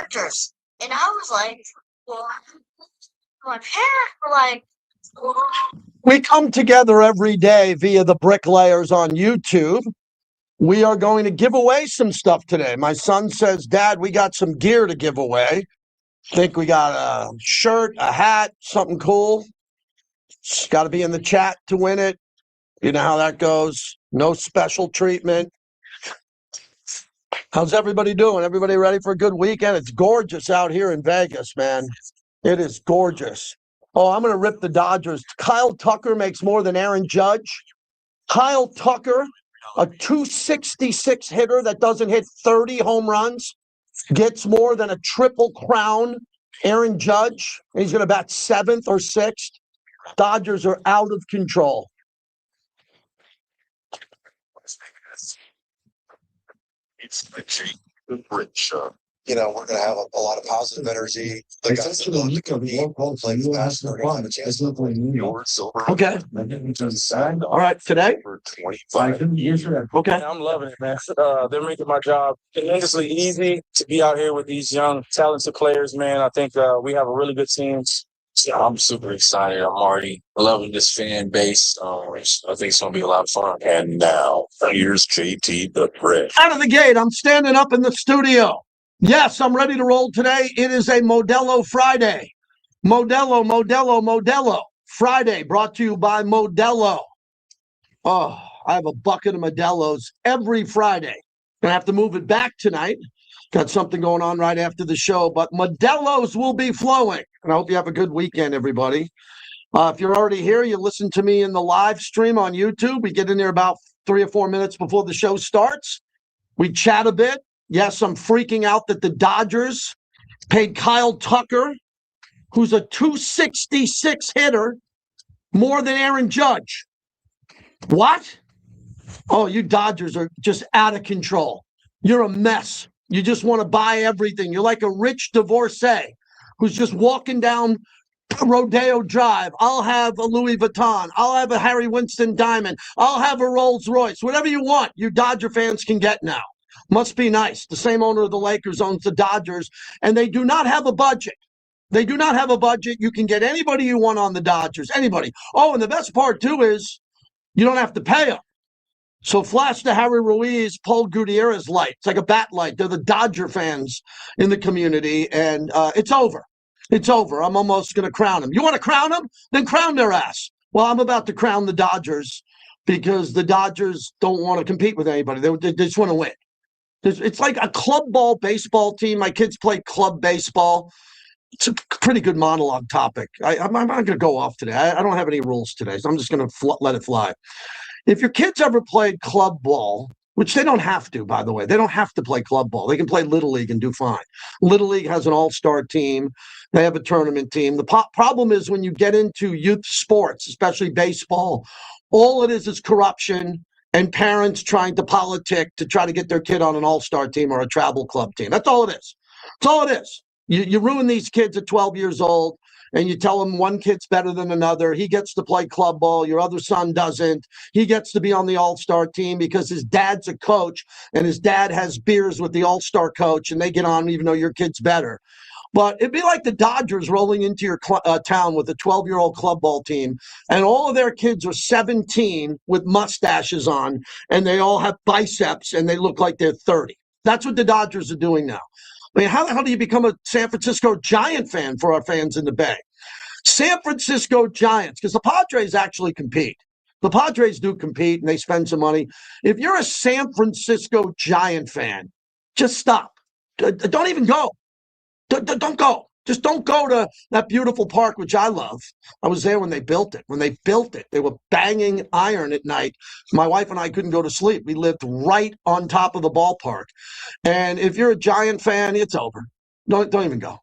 characters. And I was like, well, my parents were like, well, we come together every day via the Bricklayers on YouTube. We are going to give away some stuff today. My son says, Dad, we got some gear to give away. Think we got a shirt, a hat, something cool. It's got to be in the chat to win it. You know how that goes. No special treatment. How's everybody doing? Everybody ready for a good weekend? It's gorgeous out here in Vegas, man. It is gorgeous. Oh, I'm going to rip the Dodgers. Kyle Tucker makes more than Aaron Judge. Kyle Tucker, a 266 hitter that doesn't hit 30 home runs, gets more than a triple crown Aaron Judge. He's going to bat 7th or 6th. Dodgers are out of control. It's the cheap, rich. We're going to have a lot of positive energy. The guys that love to compete, play the best, they're going to have a chance to win your silver. Okay. All right, today? For 25 years. Okay. I'm loving it, man. They're making my job tremendously easy to be out here with these young, talented players, man. I think we have a really good team. Yeah, I'm super excited. I'm already loving this fan base. I think it's going to be a lot of fun. And now, here's JT the Brick. Out of the gate, I'm standing up in the studio. Yes, I'm ready to roll today. It is a Modello Friday. Modello Friday, brought to you by Modello. Oh, I have a bucket of Modellos every Friday. Gonna have to move it back tonight. Got something going on right after the show, but Modellos will be flowing. And I hope you have a good weekend, everybody. If you're already here, you listen to me in the live stream on YouTube. We get in there about 3 or 4 minutes before the show starts. We chat a bit. Yes, I'm freaking out that the Dodgers paid Kyle Tucker, who's a 266 hitter, more than Aaron Judge. What? Oh, you Dodgers are just out of control. You're a mess. You just want to buy everything. You're like a rich divorcee who's just walking down Rodeo Drive. I'll have a Louis Vuitton. I'll have a Harry Winston diamond. I'll have a Rolls Royce. Whatever you want, you Dodger fans can get now. Must be nice. The same owner of the Lakers owns the Dodgers, and they do not have a budget. They do not have a budget. You can get anybody you want on the Dodgers. Anybody. Oh, and the best part, too, is you don't have to pay them. So flash the Harry Ruiz, Paul Gutierrez light. It's like a bat light. They're the Dodger fans in the community, and it's over. It's over. I'm almost going to crown them. You want to crown them? Then crown their ass. Well, I'm about to crown the Dodgers because the Dodgers don't want to compete with anybody. They just want to win. It's like a club ball baseball team. My kids play club baseball. It's a pretty good monologue topic. I'm not going to go off today. I don't have any rules today, so I'm just going to let it fly. If your kids ever played club ball, which they don't have to, by the way. They don't have to play club ball. They can play Little League and do fine. Little League has an all-star team. They have a tournament team. The problem is when you get into youth sports, especially baseball, all it is corruption and parents trying to politic to try to get their kid on an all-star team or a travel club team. That's all it is. That's all it is. You ruin these kids at 12 years old, and you tell them one kid's better than another. He gets to play club ball. Your other son doesn't. He gets to be on the all-star team because his dad's a coach, and his dad has beers with the all-star coach, and they get on even though your kid's better. But it'd be like the Dodgers rolling into your town with a 12-year-old club ball team, and all of their kids are 17 with mustaches on, and they all have biceps, and they look like they're 30. That's what the Dodgers are doing now. I mean, how the hell do you become a San Francisco Giant fan for our fans in the Bay? San Francisco Giants, because the Padres actually compete. The Padres do compete, and they spend some money. If you're a San Francisco Giant fan, just stop. Don't even go. Don't go. Just don't go to that beautiful park, which I love. I was there when they built it. When they built it, they were banging iron at night. My wife and I couldn't go to sleep. We lived right on top of the ballpark. And if you're a Giant fan, it's over. Don't even go.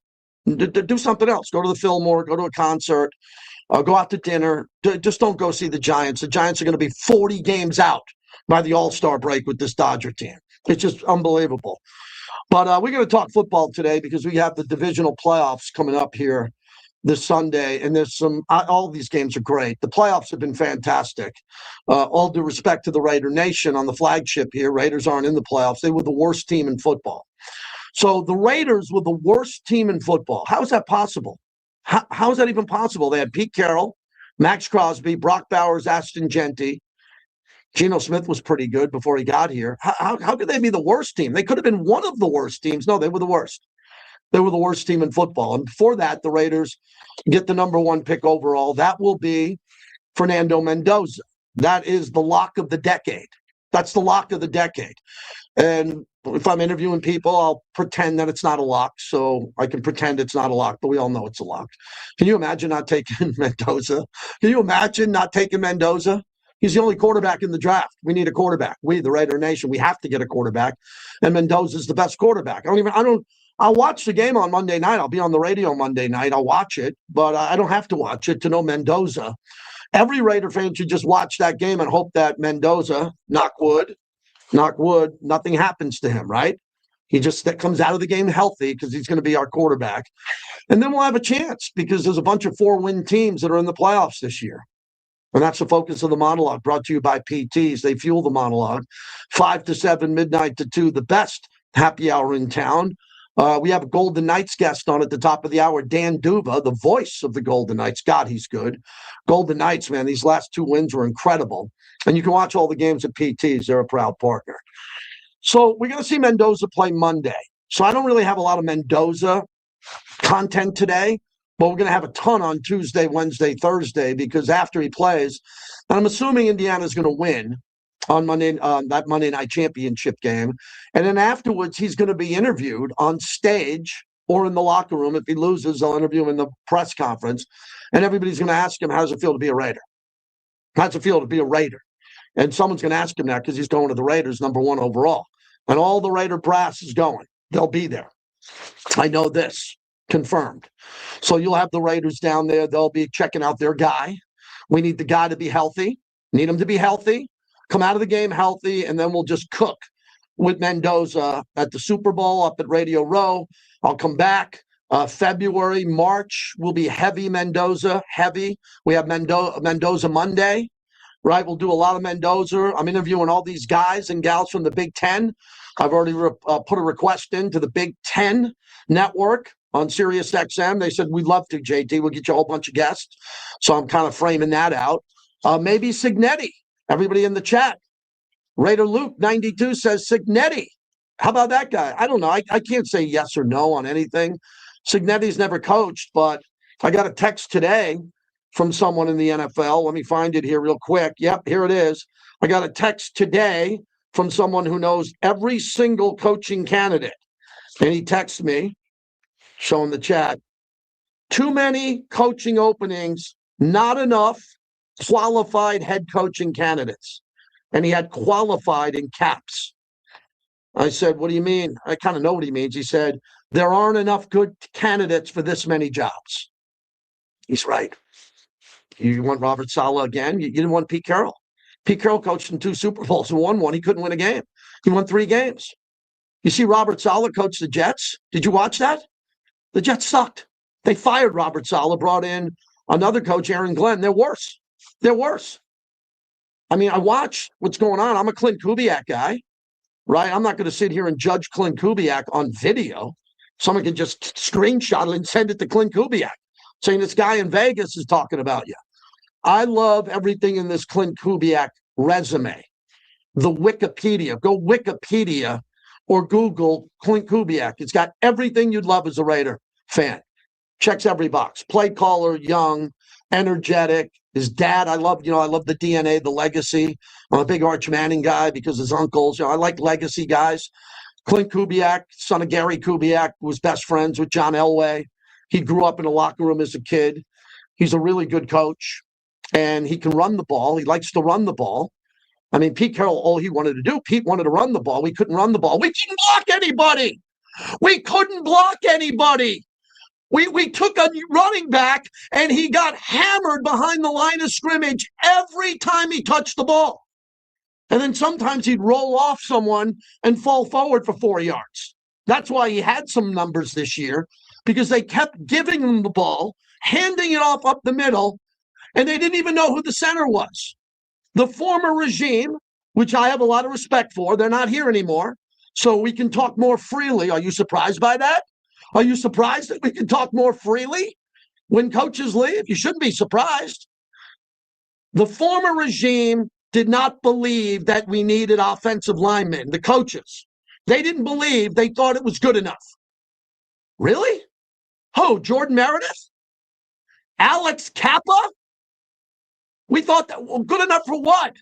Do something else. Go to the Fillmore. Go to a concert. Go out to dinner. Just don't go see the Giants. The Giants are going to be 40 games out by the All-Star break with this Dodger team. It's just unbelievable. But we're going to talk football today because we have the divisional playoffs coming up here this Sunday. And there's all these games are great. The playoffs have been fantastic. All due respect to the Raider Nation on the flagship here. Raiders aren't in the playoffs. They were the worst team in football. So the Raiders were the worst team in football. How is that possible? How is that even possible? They had Pete Carroll, Max Crosby, Brock Bowers, Ashton Genty. Geno Smith was pretty good before he got here. How could they be the worst team? They could have been one of the worst teams. No, they were the worst. They were the worst team in football. And before that, the Raiders get the number 1 pick overall. That will be Fernando Mendoza. That is the lock of the decade. That's the lock of the decade. And if I'm interviewing people, I'll pretend that it's not a lock. So I can pretend it's not a lock, but we all know it's a lock. Can you imagine not taking Mendoza? Can you imagine not taking Mendoza? He's the only quarterback in the draft. We need a quarterback. We, the Raider Nation, we have to get a quarterback. And Mendoza's the best quarterback. I'll watch the game on Monday night. I'll be on the radio Monday night. I'll watch it, but I don't have to watch it to know Mendoza. Every Raider fan should just watch that game and hope that Mendoza, knock wood, nothing happens to him, right? He just comes out of the game healthy because he's going to be our quarterback. And then we'll have a chance because there's a bunch of 4-win teams that are in the playoffs this year. And that's the focus of the monologue, brought to you by PTs. They fuel the monologue. 5 to 7, midnight to 2, the best happy hour in town. We have a Golden Knights guest on at the top of the hour, Dan Duva, the voice of the Golden Knights. God, he's good. Golden Knights, man, these last 2 wins were incredible. And you can watch all the games at PTs. They're a proud partner. So we're going to see Mendoza play Monday. So I don't really have a lot of Mendoza content today, but we're going to have a ton on Tuesday, Wednesday, Thursday, because after he plays, and I'm assuming Indiana's going to win on Monday, that Monday night championship game. And then afterwards, he's going to be interviewed on stage or in the locker room. If he loses, they'll interview him in the press conference. And everybody's going to ask him, how does it feel to be a Raider? How does it feel to be a Raider? And someone's going to ask him that because he's going to the Raiders, number 1 overall. And all the Raider brass is going. They'll be there. I know this. Confirmed. So you'll have the Raiders down there. They'll be checking out their guy. We need the guy to be healthy. Need him to be healthy. Come out of the game healthy, and then we'll just cook with Mendoza at the Super Bowl up at Radio Row. I'll come back. February, March will be heavy Mendoza, heavy. We have Mendoza Monday, right? We'll do a lot of Mendoza. I'm interviewing all these guys and gals from the Big Ten. I've already put a request into the Big Ten network on Sirius XM. They said, we'd love to, JT. We'll get you a whole bunch of guests. So I'm kind of framing that out. Maybe Signetti. Everybody in the chat. Raider Luke 92 says Signetti. How about that guy? I don't know. I can't say yes or no on anything. Signetti's never coached, but I got a text today from someone in the NFL. Let me find it here real quick. Yep, here it is. I got a text today from someone who knows every single coaching candidate. And he texts me, showing the chat, too many coaching openings, not enough qualified head coaching candidates. And he had qualified in caps. I said, what do you mean? I kind of know what he means. He said, there aren't enough good candidates for this many jobs. He's right. You want Robert Saleh again? You didn't want Pete Carroll. Pete Carroll coached in 2 Super Bowls and won one. He couldn't win a game. He won 3 games. You see Robert Saleh coach the Jets? Did you watch that? The Jets sucked. They fired Robert Saleh, brought in another coach, Aaron Glenn. They're worse. They're worse. I mean, I watch what's going on. I'm a Clint Kubiak guy, right? I'm not going to sit here and judge Clint Kubiak on video. Someone can just screenshot it and send it to Clint Kubiak, saying this guy in Vegas is talking about you. I love everything in this Clint Kubiak resume. The Wikipedia. Go Wikipedia or Google Clint Kubiak. It's got everything you'd love as a Raider fan. Checks every box. Play caller, young, energetic. His dad, I love the DNA, the legacy. I'm a big Arch Manning guy because his uncles. I like legacy guys. Clint Kubiak, son of Gary Kubiak, was best friends with John Elway. He grew up in a locker room as a kid. He's a really good coach, and he can run the ball. He likes to run the ball. I mean, Pete Carroll, all he wanted to do, Pete wanted to run the ball. We couldn't run the ball. We couldn't block anybody. We couldn't block anybody. We took a running back, and he got hammered behind the line of scrimmage every time he touched the ball. And then sometimes he'd roll off someone and fall forward for 4 yards. That's why he had some numbers this year, because they kept giving him the ball, handing it off up the middle, and they didn't even know who the center was. The former regime, which I have a lot of respect for, they're not here anymore, so we can talk more freely. Are you surprised by that? Are you surprised that we can talk more freely when coaches leave? You shouldn't be surprised. The former regime did not believe that we needed offensive linemen, the coaches. They didn't believe, they thought it was good enough. Really? Oh, Jordan Meredith? Alex Kappa? We thought that, well, good enough for what?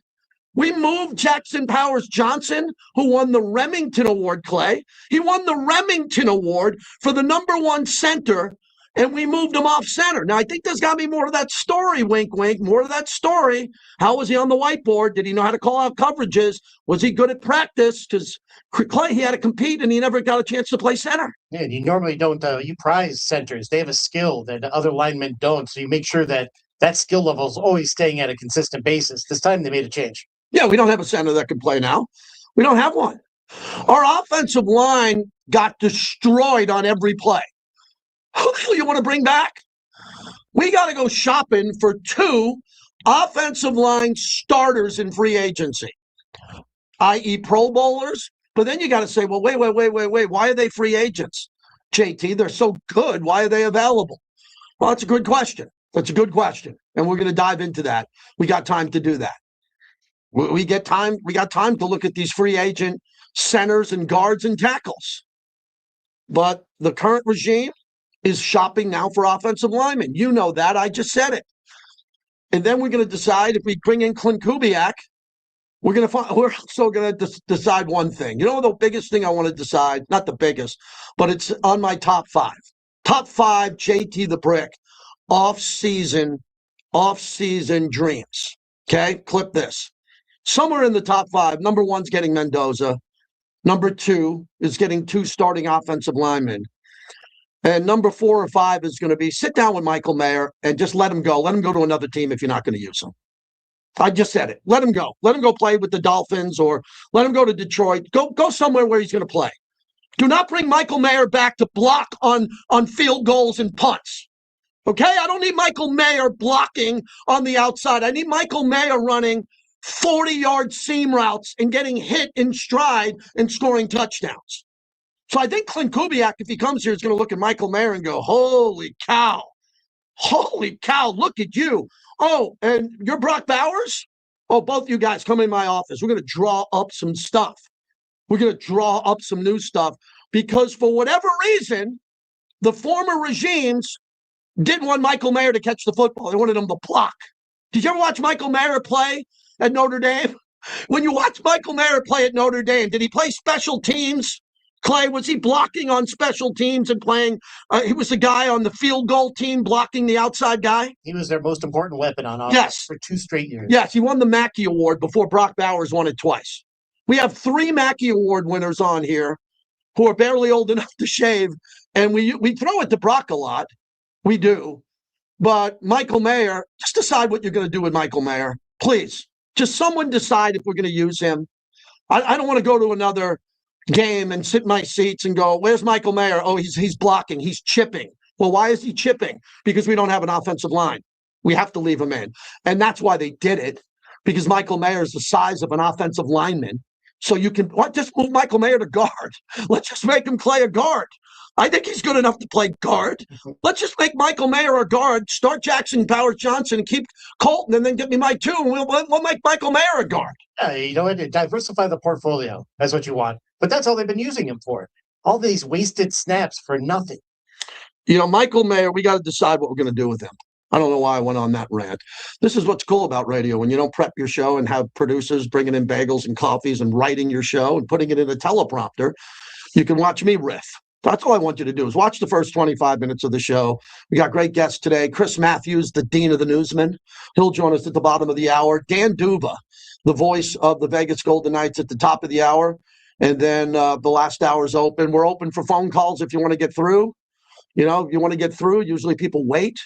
We moved Jackson Powers Johnson, who won the Remington Award, Clay. He won the Remington Award for the #1 center, and we moved him off center. Now, I think there's got to be more of that story, wink, wink, more of that story. How was he on the whiteboard? Did he know how to call out coverages? Was he good at practice? Because Clay, he had to compete, and he never got a chance to play center. Yeah, you normally don't. You prize centers. They have a skill that other linemen don't. So you make sure that that skill level is always staying at a consistent basis. This time they made a change. Yeah, we don't have a center that can play now. We don't have one. Our offensive line got destroyed on every play. Who the hell you want to bring back? We got to go shopping for 2 offensive line starters in free agency, i.e. Pro Bowlers. But then you got to say, well, wait. Why are they free agents? JT, they're so good. Why are they available? Well, that's a good question. That's a good question. And we're going to dive into that. We got time to do that. We got time to look at these free agent centers and guards and tackles. But the current regime is shopping now for offensive linemen. You know that. I just said it. And then we're going to decide if we bring in Clint Kubiak, we're also going to decide one thing. You know the biggest thing I want to decide, not the biggest, but it's on my top 5. Top 5 JT the Brick off-season dreams. Okay? Clip this. Somewhere in the top 5, number 1's getting Mendoza. Number 2 is getting 2 starting offensive linemen. And number 4 or 5 is going to be sit down with Michael Mayer and just let him go. Let him go to another team if you're not going to use him. I just said it. Let him go. Let him go play with the Dolphins or let him go to Detroit. Go somewhere where he's going to play. Do not bring Michael Mayer back to block on field goals and punts. Okay? I don't need Michael Mayer blocking on the outside. I need Michael Mayer running 40-yard seam routes and getting hit in stride and scoring touchdowns. So I think Clint Kubiak, if he comes here, is going to look at Michael Mayer and go, holy cow, look at you. Oh, and you're Brock Bowers? Oh, both you guys come in my office. We're going to draw up some stuff. We're going to draw up some new stuff because for whatever reason, the former regimes didn't want Michael Mayer to catch the football. They wanted him to block. Did you ever watch Michael Mayer play at Notre Dame? When you watch Michael Mayer play at Notre Dame, did he play special teams? Clay, was he blocking on special teams and playing? He was the guy on the field goal team blocking the outside guy? He was their most important weapon on offense yes. for 2 straight years. Yes, he won the Mackey Award before Brock Bowers won it twice. We have 3 Mackey Award winners on here who are barely old enough to shave, and we throw it to Brock a lot. We do. But Michael Mayer, just decide what you're going to do with Michael Mayer. Please. Just someone decide if we're going to use him. I don't want to go to another game and sit in my seats and go, where's Michael Mayer? Oh, he's blocking. He's chipping. Well, why is he chipping? Because we don't have an offensive line. We have to leave him in. And that's why they did it, because Michael Mayer is the size of an offensive lineman. So you can just move Michael Mayer to guard. Let's just make him play a guard. I think he's good enough to play guard. Let's just make Michael Mayer a guard, start Jackson Powers Johnson, and keep Colton, and then get me my 2, and we'll make Michael Mayer a guard. Yeah, you know what? Diversify the portfolio. That's what you want. But that's all they've been using him for. All these wasted snaps for nothing. You know, Michael Mayer, we got to decide what we're going to do with him. I don't know why I went on that rant. This is what's cool about radio. When you don't prep your show and have producers bringing in bagels and coffees and writing your show and putting it in a teleprompter, you can watch me riff. That's all I want you to do is watch the first 25 minutes of the show. We got great guests today. Chris Maathuis, the Dean of the Newsmen. He'll join us at the bottom of the hour. Dan Duva, the voice of the Vegas Golden Knights, at the top of the hour. And then the last hour is open. We're open for phone calls if you want to get through. You know, if you want to get through, usually people wait.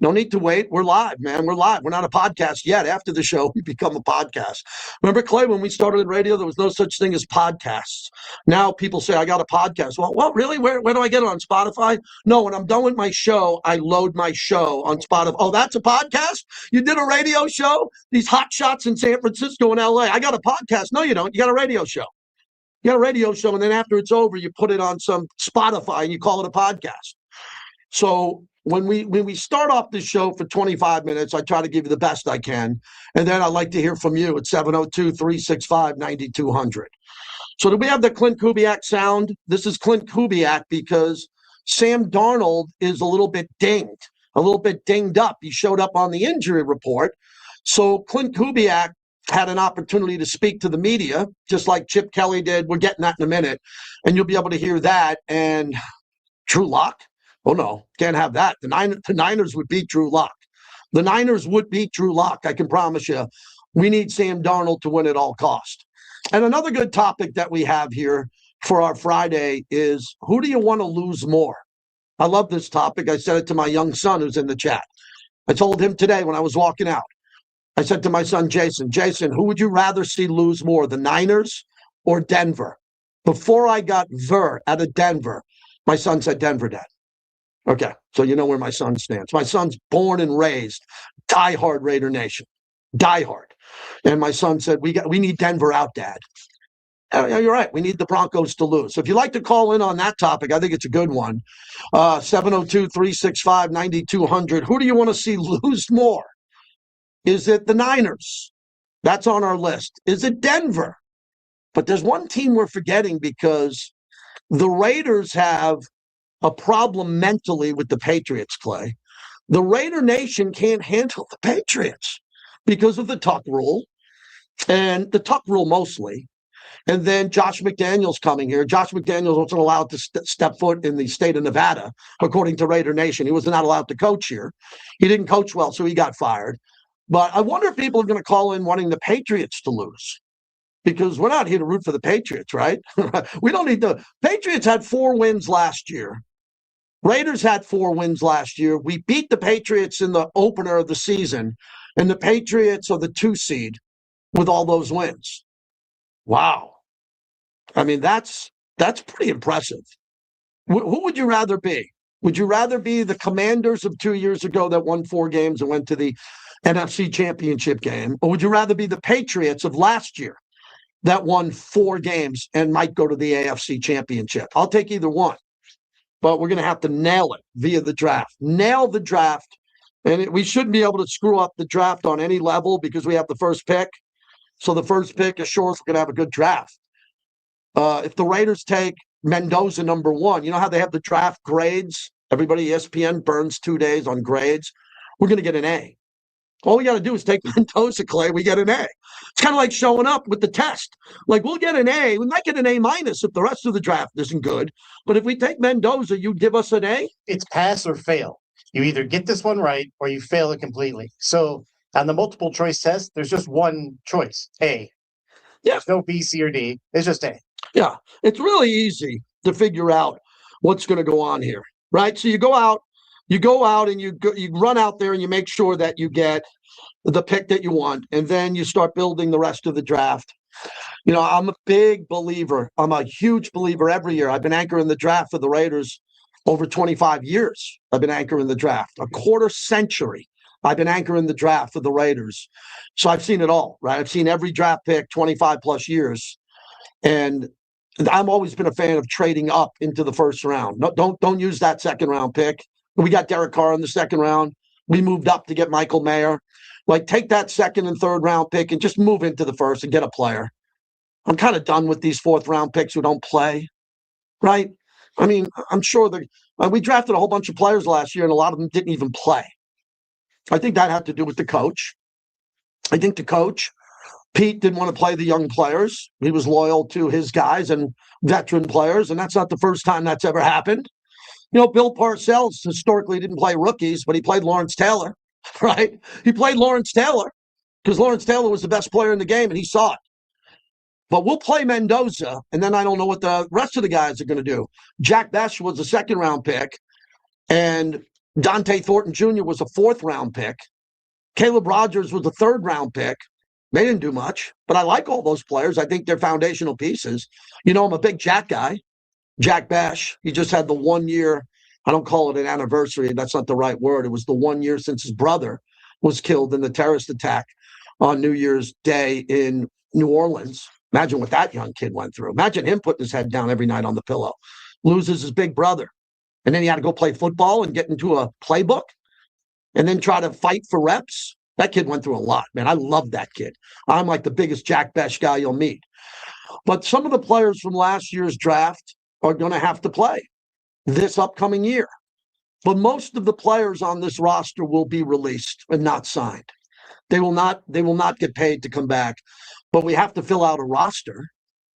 No need to wait. We're live, man. We're live. We're not a podcast yet. After the show, we become a podcast. Remember, Clay, when we started in radio, there was no such thing as podcasts. Now people say, I got a podcast. Well, really? Where do I get it? On Spotify? No, when I'm done with my show, I load my show on Spotify. Oh, that's a podcast? You did a radio show? These hot shots in San Francisco and LA. I got a podcast. No, you don't. You got a radio show. You got a radio show, and then after it's over, you put it on some Spotify and you call it a podcast. So when we start off the show for 25 minutes, I try to give you the best I can. And then I'd like to hear from you at 702-365-9200. So do we have the Clint Kubiak sound? This is Clint Kubiak because Sam Darnold is a little bit dinged up. He showed up on the injury report. So Clint Kubiak had an opportunity to speak to the media, just like Chip Kelly did. We're getting that in a minute. And you'll be able to hear that. And Drew Lock? Oh, no, can't have that. The Niners would beat Drew Lock. The Niners would beat Drew Lock, I can promise you. We need Sam Darnold to win at all cost. And another good topic that we have here for our Friday is, who do you want to lose more? I love this topic. I said it to my young son who's in the chat. I told him today when I was walking out. I said to my son, Jason, who would you rather see lose more, the Niners or Denver? Before I got Ver out of Denver, my son said Denver, Dad. Okay, so you know where my son stands. My son's born and raised diehard Raider Nation, diehard. And my son said, we need Denver out, Dad. You're right. We need the Broncos to lose. So if you'd like to call in on that topic, I think it's a good one. 702-365-9200. Who do you want to see lose more? Is it the Niners? That's on our list. Is it Denver? But there's one team we're forgetting because the Raiders have a problem mentally with the Patriots, Clay. The Raider Nation can't handle the Patriots because of the Tuck rule, and the Tuck rule mostly. And then Josh McDaniels coming here. Josh McDaniels wasn't allowed to step foot in the state of Nevada, according to Raider Nation. He was not allowed to coach here. He didn't coach well, so he got fired. But I wonder if people are going to call in wanting the Patriots to lose, because we're not here to root for the Patriots, right? We don't need the Patriots had 4 wins last year. Raiders had 4 wins last year. We beat the Patriots in the opener of the season, and the Patriots are the 2 seed with all those wins. Wow. I mean, that's pretty impressive. Who would you rather be? Would you rather be the Commanders of 2 years ago that won 4 games and went to the NFC Championship game? Or would you rather be the Patriots of last year that won 4 games and might go to the AFC Championship? I'll take either one. But we're going to have to nail it via the draft. Nail the draft. And we shouldn't be able to screw up the draft on any level because we have the first pick. So the first pick assures we're going to have a good draft. If the Raiders take Mendoza number 1, you know how they have the draft grades? Everybody, ESPN burns 2 days on grades. We're going to get an A. All we got to do is take Mendoza, Clay. We get an A. It's kind of like showing up with the test. Like, we'll get an A. We might get an A- if the rest of the draft isn't good. But if we take Mendoza, you give us an A? It's pass or fail. You either get this one right or you fail it completely. So on the multiple choice test, there's just one choice, A. Yeah. There's no B, C, or D. It's just A. Yeah. It's really easy to figure out what's going to go on here, right? So you go out and you run out there and you make sure that you get the pick that you want, and then you start building the rest of the draft. You know, I'm a big believer. I'm a huge believer every year. I've been anchoring the draft for the Raiders over 25 years. I've been anchoring the draft. A quarter century I've been anchoring the draft for the Raiders. So I've seen it all, right? I've seen every draft pick 25 plus years. And I've always been a fan of trading up into the first round. No, don't use that second round pick. We got Derek Carr in the second round. We moved up to get Michael Mayer. Like, take that second and third round pick and just move into the first and get a player. I'm kind of done with these fourth round picks who don't play, right? I mean, I'm sure we drafted a whole bunch of players last year and a lot of them didn't even play. I think that had to do with the coach. I think the coach, Pete, didn't want to play the young players. He was loyal to his guys and veteran players, and that's not the first time that's ever happened. You know, Bill Parcells historically didn't play rookies, but he played Lawrence Taylor, right? He played Lawrence Taylor because Lawrence Taylor was the best player in the game, and he saw it. But we'll play Mendoza, and then I don't know what the rest of the guys are going to do. Jack Besh was a second-round pick, and Dante Thornton Jr. was a fourth-round pick. Caleb Rogers was a third-round pick. They didn't do much, but I like all those players. I think they're foundational pieces. You know, I'm a big Jack guy. Jack Besh, he just had the 1 year, I don't call it an anniversary, that's not the right word. It was the 1 year since his brother was killed in the terrorist attack on New Year's Day in New Orleans. Imagine what that young kid went through. Imagine him putting his head down every night on the pillow, loses his big brother. And then he had to go play football and get into a playbook and then try to fight for reps. That kid went through a lot, man. I love that kid. I'm like the biggest Jack Besh guy you'll meet. But some of the players from last year's draft are going to have to play this upcoming year. But most of the players on this roster will be released and not signed. They will not get paid to come back. But we have to fill out a roster.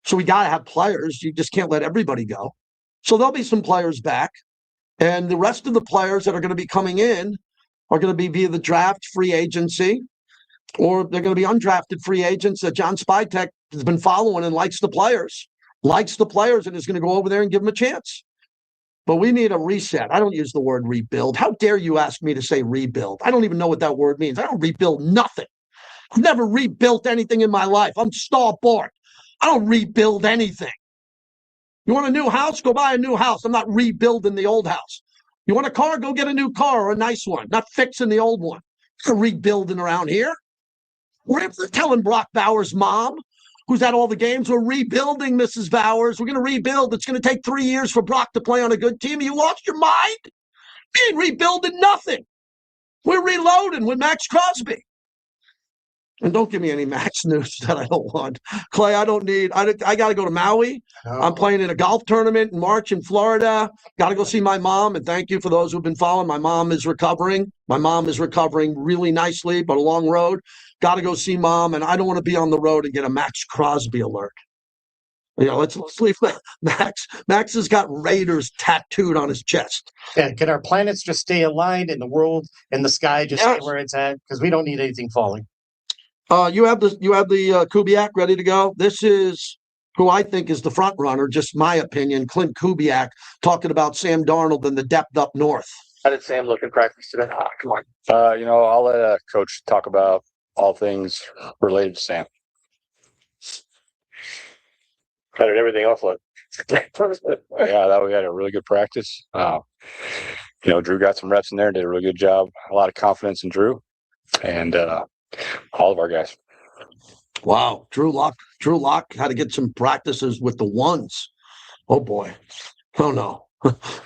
So we got to have players. You just can't let everybody go. So there'll be some players back. And the rest of the players that are going to be coming in are going to be via the draft, free agency, or they're going to be undrafted free agents that John Spytek has been following and likes the players and is going to go over there and give them a chance. But we need a reset. I don't use the word rebuild. How dare you ask me to say rebuild? I don't even know what that word means. I don't rebuild nothing. I've never rebuilt anything in my life. I'm stalwart. I don't rebuild anything. You want a new house? Go buy a new house. I'm not rebuilding the old house. You want a car? Go get a new car or a nice one. Not fixing the old one. We're rebuilding around here. We're telling Brock Bowers' mom, who's at all the games, we're rebuilding, Mrs. Bowers. We're going to rebuild. It's going to take 3 years for Brock to play on a good team. You lost your mind? We ain't rebuilding nothing. We're reloading with Max Crosby. And don't give me any Max news that I don't want. Clay, I don't need. I got to go to Maui. No. I'm playing in a golf tournament in March in Florida. Got to go see my mom. And thank you for those who've been following. My mom is recovering. My mom is recovering really nicely, but a long road. Got to go see mom. And I don't want to be on the road and get a Max Crosby alert. You know, let's leave Max. Max has got Raiders tattooed on his chest. Yeah, can our planets just stay aligned in the world and the sky just stay where it's at? Because we don't need anything falling. You have the Kubiak ready to go. This is who I think is the front runner, just my opinion. Clint Kubiak talking about Sam Darnold and the depth up north. How did Sam look in practice today? Come on. I'll let Coach talk about all things related to Sam. How did everything else look? We had a really good practice. Drew got some reps in there, did a really good job. A lot of confidence in Drew and all of our guys. Wow, Drew Lock had to get some practices with the ones. Oh boy, oh no,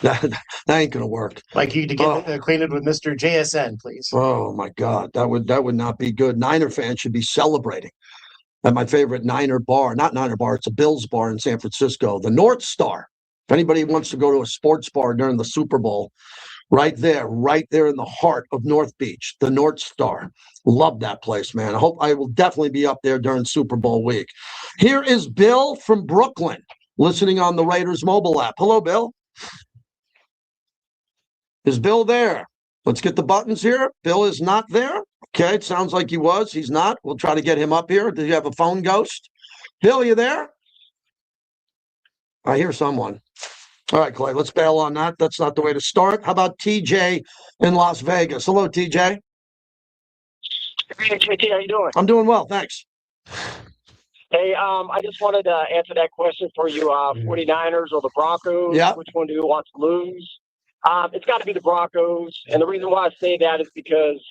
that ain't gonna work. Like you to get acquainted with Mr. JSN, please. Oh my God, that would not be good. Niner fans should be celebrating at my favorite Niner bar, not Niner bar, it's a Bills bar in San Francisco, the North Star. If anybody wants to go to a sports bar during the Super Bowl, right there in the heart of North Beach, the North Star. Love that place, man. I will definitely be up there during Super Bowl week. Here is Bill from Brooklyn, listening on the Raiders mobile app. Hello, Bill. Is Bill there? Let's get the buttons here. Bill is not there. Okay, it sounds like he was. He's not. We'll try to get him up here. Do you have a phone ghost? Bill, you there? I hear someone. All right, Clay, let's bail on that. That's not the way to start. How about TJ in Las Vegas? Hello, TJ. Hey, JT, how you doing? I'm doing well, thanks. Hey, I just wanted to answer that question for you, 49ers or the Broncos. Yeah. Which one do you want to lose? It's got to be the Broncos. And the reason why I say that is because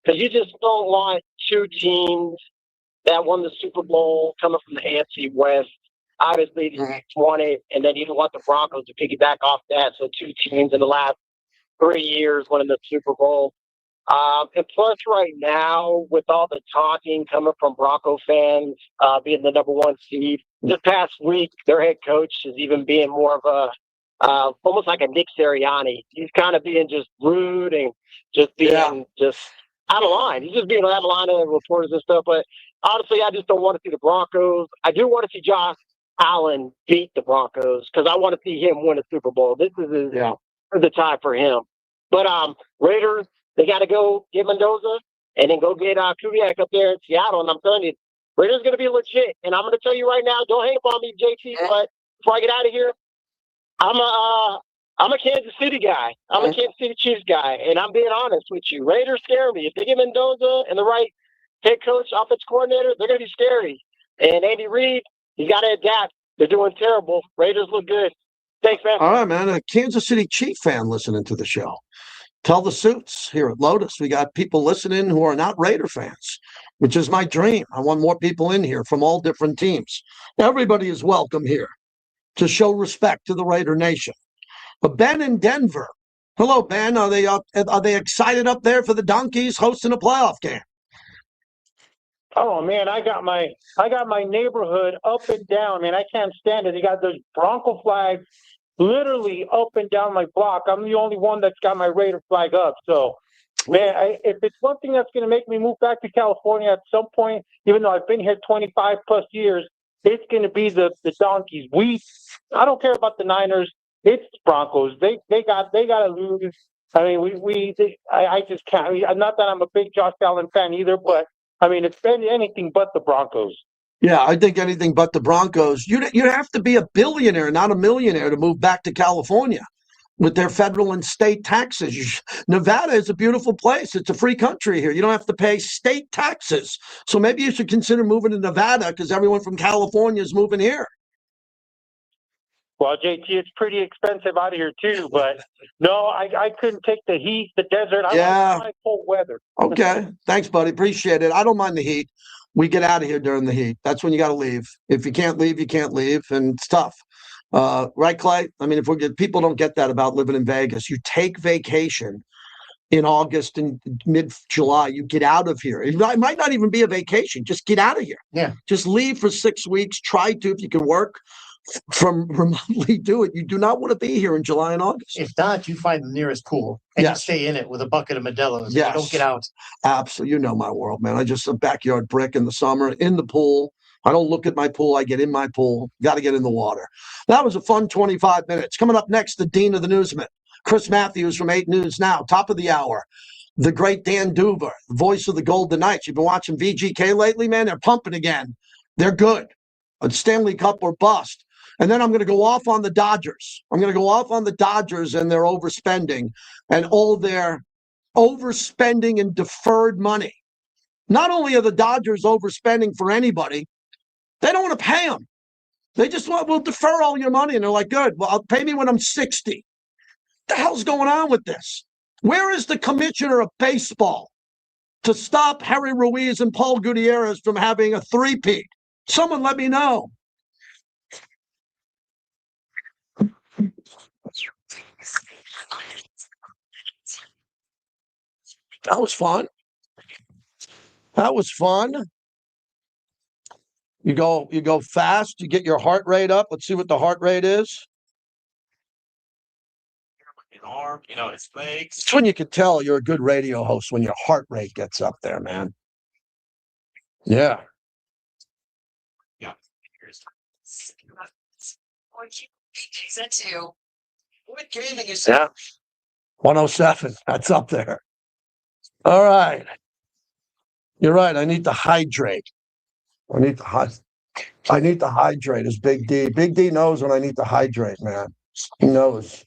you just don't want two teams that won the Super Bowl coming from the AFC West. Obviously, the Chiefs won it, and then you don't want the Broncos to piggyback off that. So two teams in the last 3 years winning the Super Bowl. And plus, right now, with all the talking coming from Bronco fans being the number one seed, this past week, their head coach is even being more of a almost like a Nick Sirianni. He's kind of being just rude and just being just out of line. He's just being out of line of reporters and stuff. But honestly, I just don't want to see the Broncos. I do want to see Josh Allen beat the Broncos because I want to see him win a Super Bowl. This is the time for him. But Raiders, they got to go get Mendoza and then go get Kubiak up there in Seattle. And I'm telling you, Raiders going to be legit. And I'm going to tell you right now, don't hang up on me, JT, but before I get out of here, I'm a Kansas City guy. I'm a Kansas City Chiefs guy. And I'm being honest with you. Raiders scare me. If they get Mendoza and the right head coach, offense coordinator, they're going to be scary. And Andy Reid, he's got to adapt. They're doing terrible. Raiders look good. Thanks, man. All right, man. A Kansas City Chief fan listening to the show. Tell the suits here at Lotus. We got people listening who are not Raider fans. which is my dream. I want more people in here from all different teams. Everybody is welcome here to show respect to the Raider Nation. But Ben in Denver. Hello, Ben. Are they excited up there for the Donkeys hosting a playoff game? Oh man, I got my neighborhood up and down, man. I can't stand it. You got those Bronco flags literally up and down my block. I'm the only one that's got my Raider flag up. So, man, if it's one thing that's going to make me move back to California at some point, even though I've been here 25 plus years, it's going to be the Donkeys. I don't care about the Niners. It's the Broncos. They got to lose. I mean, I just can't. Not that I'm a big Josh Allen fan either, but I mean, it's been anything but the Broncos. Yeah, I think anything but the Broncos. You have to be a billionaire, not a millionaire, to move back to California with their federal and state taxes. Nevada is a beautiful place. It's a free country here. You don't have to pay state taxes. So maybe you should consider moving to Nevada because everyone from California is moving here. Well, JT, it's pretty expensive out of here too, but no, I couldn't take the heat, the desert. I like cold weather. Okay. Thanks, buddy. Appreciate it. I don't mind the heat. We get out of here during the heat. That's when you got to leave. If you can't leave, you can't leave, and it's tough. Right, Clay? I mean, people don't get that about living in Vegas. You take vacation in August and mid-July. You get out of here. It might not even be a vacation. Just get out of here. Yeah. Just leave for 6 weeks. Try to, if you can work from remotely, do it. You do not want to be here in July and August. If not, you find the nearest pool and you stay in it with a bucket of Modellos. Yes. You don't get out. Absolutely. You know my world, man. I just a backyard brick in the summer, in the pool. I don't look at my pool. I get in my pool. Got to get in the water. That was a fun 25 minutes. Coming up next, the Dean of the Newsmen, Chris Maathuis from 8 News Now, top of the hour. The great Dan Duva, voice of the Golden Knights. You've been watching VGK lately, man? They're pumping again. They're good. A Stanley Cup or bust. And then I'm going to go off on the Dodgers. I'm going to go off on the Dodgers and their overspending and all their overspending and deferred money. Not only are the Dodgers overspending for anybody, they don't want to pay them. They just want, we'll defer all your money. And they're like, good, well, pay me when I'm 60. What the hell's going on with this? Where is the commissioner of baseball to stop Harry Ruiz and Paul Gutierrez from having a three-peat? Someone let me know. That was fun. That was fun. You go fast, you get your heart rate up. Let's see what the heart rate is. Arm, his legs. It's when you can tell you're a good radio host when your heart rate gets up there, man. Yeah. Yeah. That too. What gaming is that? 107. That's up there. All right. You're right. I need to hydrate. I need to hydrate as Big D. Big D knows when I need to hydrate, man. He knows.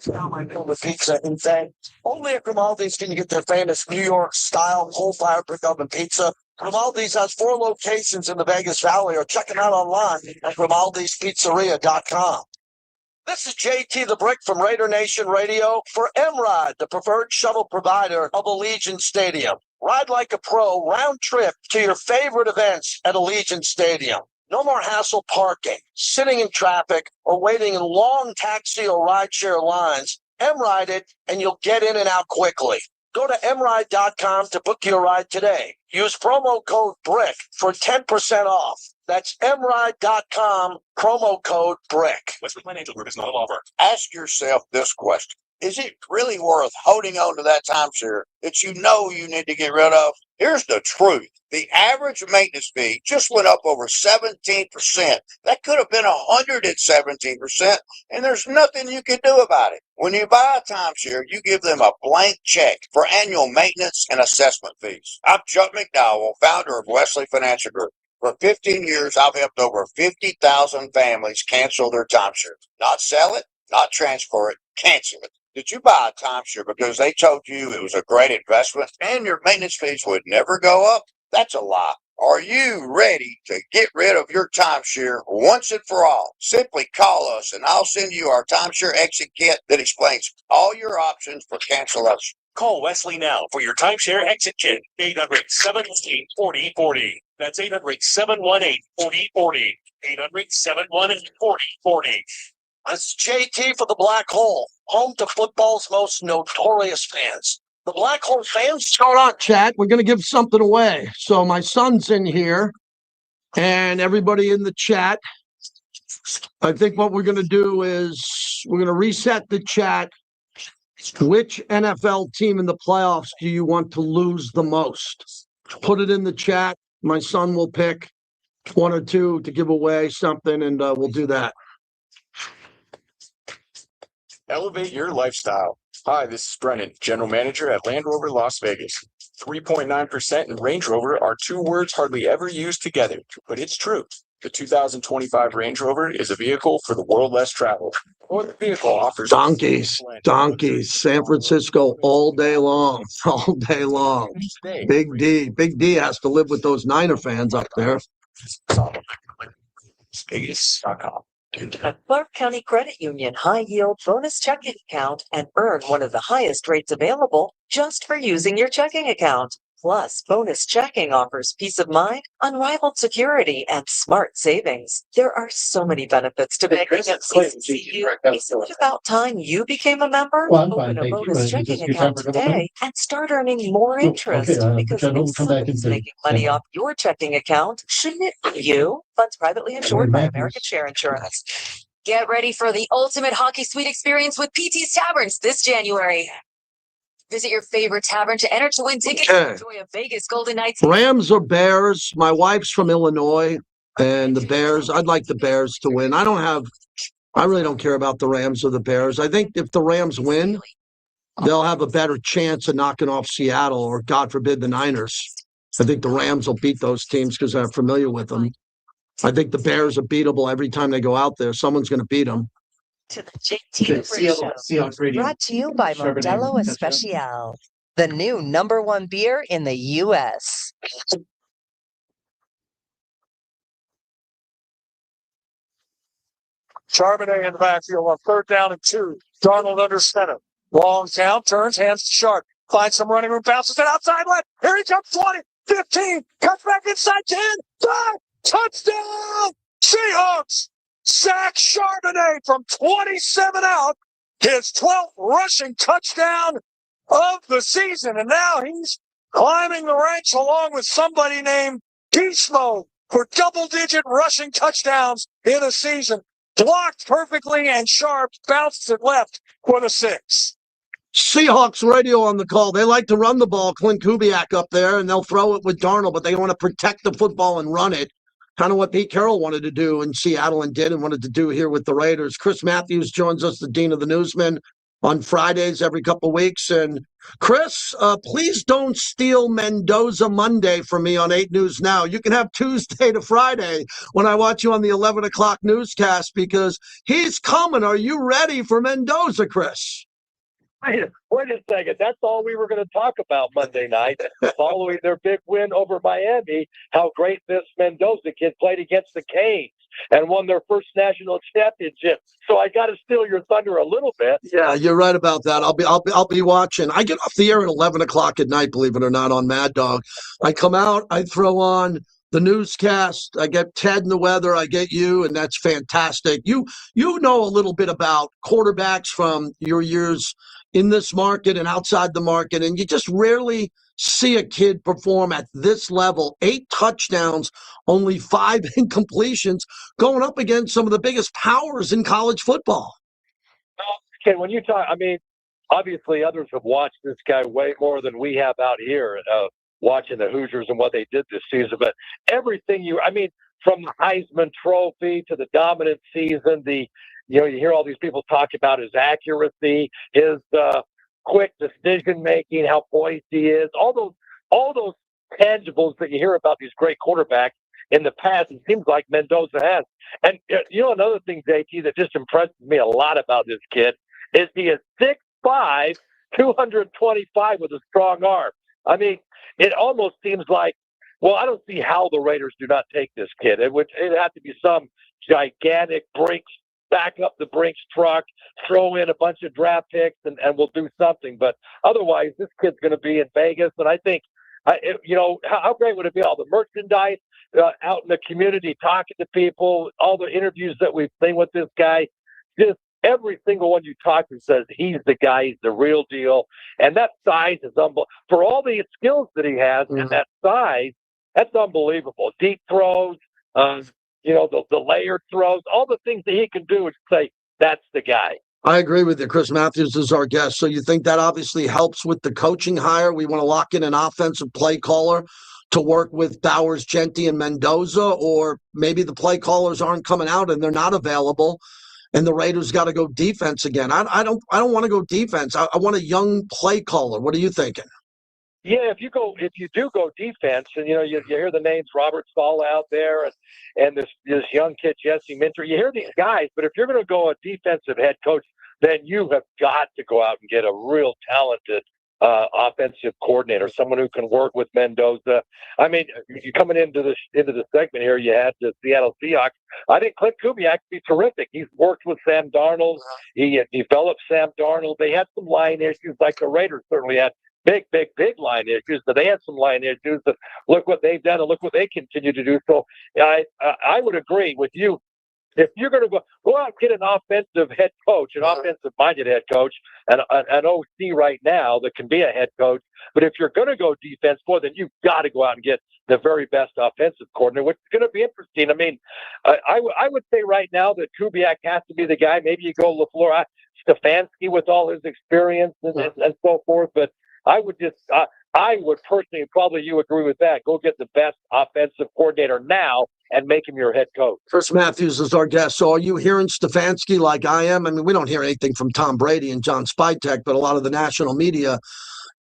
The pizza. In fact, only at Grimaldi's can you get their famous New York style coal fire brick oven pizza. Grimaldi's has 4 locations in the Vegas Valley, or check them out online at Grimaldi'sPizzeria.com. This is JT the Brick from Raider Nation Radio for MRIDE, the preferred shuttle provider of Allegiant Stadium. Ride like a pro, round trip to your favorite events at Allegiant Stadium. No more hassle parking, sitting in traffic, or waiting in long taxi or rideshare lines. MRIDE it, and you'll get in and out quickly. Go to MRIDE.com to book your ride today. Use promo code BRICK for 10% off. That's MRIDE.com, promo code BRICK. Western Financial Group is not a law firm. Ask yourself this question. Is it really worth holding on to that timeshare that you know you need to get rid of? Here's the truth. The average maintenance fee just went up over 17%. That could have been 117%, and there's nothing you can do about it. When you buy a timeshare, you give them a blank check for annual maintenance and assessment fees. I'm Chuck McDowell, founder of Wesley Financial Group. For 15 years, I've helped over 50,000 families cancel their timeshare. Not sell it, not transfer it, cancel it. Did you buy a timeshare because they told you it was a great investment and your maintenance fees would never go up? That's a lie. Are you ready to get rid of your timeshare once and for all? Simply call us and I'll send you our timeshare exit kit that explains all your options for cancellation. Call Wesley now for your timeshare exit kit. 800-718-4040. That's 800-718-4040. 800-718-4040. That's JT for the Black Hole, home to football's most notorious fans. The Black Hole fans. What's going on, chat? We're going to give something away. So my son's in here and everybody in the chat. I think what we're going to do is we're going to reset the chat. Which NFL team in the playoffs do you want to lose the most? Put it in the chat. My son will pick one or two to give away something, and we'll do that. Elevate your lifestyle. Hi, this is Brennan, General Manager at Land Rover Las Vegas. 3.9% and Range Rover are two words hardly ever used together, but it's true. The 2025 Range Rover is a vehicle for the world less traveled. Or the vehicle offers donkeys, San Francisco all day long, all day long. Big D has to live with those Niner fans up there. Vegas.com. At Clark County Credit Union High Yield Bonus Checking Account and earn one of the highest rates available just for using your checking account. Plus, Bonus Checking offers peace of mind, unrivaled security, and smart savings. There are so many benefits to banking at CCCU. Isn't it about time you became a member? Open a Bonus Checking account today and start earning more interest. Because if someone's making money off your checking account, shouldn't it be you? Funds privately insured by American Share Insurance. Get ready for the ultimate hockey suite experience with PT's Taverns this January. Visit your favorite tavern to enter to win tickets and enjoy a Vegas Golden Knights. Rams or Bears? My wife's from Illinois, and the Bears, I'd like the Bears to win. I really don't care about the Rams or the Bears. I think if the Rams win, they'll have a better chance of knocking off Seattle or, God forbid, the Niners. I think the Rams will beat those teams because I'm familiar with them. I think the Bears are beatable every time they go out there. Someone's going to beat them. To the JT Show. Brought to you by Modello Especial, the new #1 beer in the U.S. Charbonnet in the backfield on 3rd down and 2. Darnold under center. Long count, turns, hands to Sharp. Finds some running room, bounces it outside left. Here he comes, 20, 15, cuts back inside 10, 5, touchdown! Seahawks! Zach Charbonnet from 27 out, his 12th rushing touchdown of the season. And now he's climbing the ranks along with somebody named Beast Mode for double-digit rushing touchdowns in a season. Blocked perfectly, and Sharp bounced it left for the 6. Seahawks radio on the call. They like to run the ball, Clint Kubiak up there, and they'll throw it with Darnold, but they want to protect the football and run it. Kind of what Pete Carroll wanted to do in Seattle and did and wanted to do here with the Raiders. Chris Maathuis joins us, the Dean of the Newsmen, on Fridays every couple of weeks. And Chris, please don't steal Mendoza Monday from me on 8 News Now. You can have Tuesday to Friday when I watch you on the 11 o'clock newscast because he's coming. Are you ready for Mendoza, Chris? Wait a second. That's all we were going to talk about Monday night, following their big win over Miami, how great this Mendoza kid played against the Canes and won their first national championship. So I got to steal your thunder a little bit. Yeah, you're right about that. I'll be watching. I get off the air at 11 o'clock at night, believe it or not, on Mad Dog. I come out, I throw on the newscast. I get Ted and the weather. I get you, and that's fantastic. You know a little bit about quarterbacks from your years in this market and outside the market, and you just rarely see a kid perform at this level. 8 touchdowns, only 5 incompletions, going up against some of the biggest powers in college football. Okay, when you talk, I mean, obviously others have watched this guy way more than we have out here, watching the Hoosiers and what they did this season. But everything from the Heisman Trophy to the dominant season, you hear all these people talk about his accuracy, his quick decision making, how poised he is, all those tangibles that you hear about these great quarterbacks in the past. It seems like Mendoza has. And another thing, JT, that just impresses me a lot about this kid is he is 6'5", 225 with a strong arm. I mean, it almost seems like, well, I don't see how the Raiders do not take this kid. It'd have to be some gigantic back up the Brinks truck, throw in a bunch of draft picks, and we'll do something. But otherwise, this kid's going to be in Vegas, and I think, how great would it be? All the merchandise out in the community, talking to people, all the interviews that we've seen with this guy, just every single one you talk to says he's the guy, he's the real deal. And that size is unbelievable. For all the skills that he has and that size, that's unbelievable. Deep throws, the layered throws, all the things that he can do is say, that's the guy. I agree with you. Chris Maathuis is our guest. So you think that obviously helps with the coaching hire? We want to lock in an offensive play caller to work with Bowers, Genti, and Mendoza, or maybe the play callers aren't coming out and they're not available, and the Raiders got to go defense again. I don't want to go defense. I want a young play caller. What are you thinking? Yeah, if you do go defense, and you hear the names Robert Stahl out there, and this young kid Jesse Minter, you hear these guys. But if you're going to go a defensive head coach, then you have got to go out and get a real talented offensive coordinator, someone who can work with Mendoza. I mean, you coming into the segment here, you had the Seattle Seahawks. I think Clint Kubiak would be terrific. He's worked with Sam Darnold. He developed Sam Darnold. They had some line issues, like the Raiders certainly had big line issues, but they had some line issues. But look what they've done and look what they continue to do. So I would agree with you. If you're going to go out and get an offensive head coach, an offensive-minded head coach, and an OC right now that can be a head coach, but if you're going to go defense, then you've got to go out and get the very best offensive coordinator, which is going to be interesting. I mean, I would say right now that Kubiak has to be the guy. Maybe you go LaFleur, Stefanski with all his experience and so forth, but I would personally, probably you agree with that, go get the best offensive coordinator now and make him your head coach. Chris Maathuis is our guest. So are you hearing Stefanski like I am? I mean, we don't hear anything from Tom Brady and John Spytek, but a lot of the national media,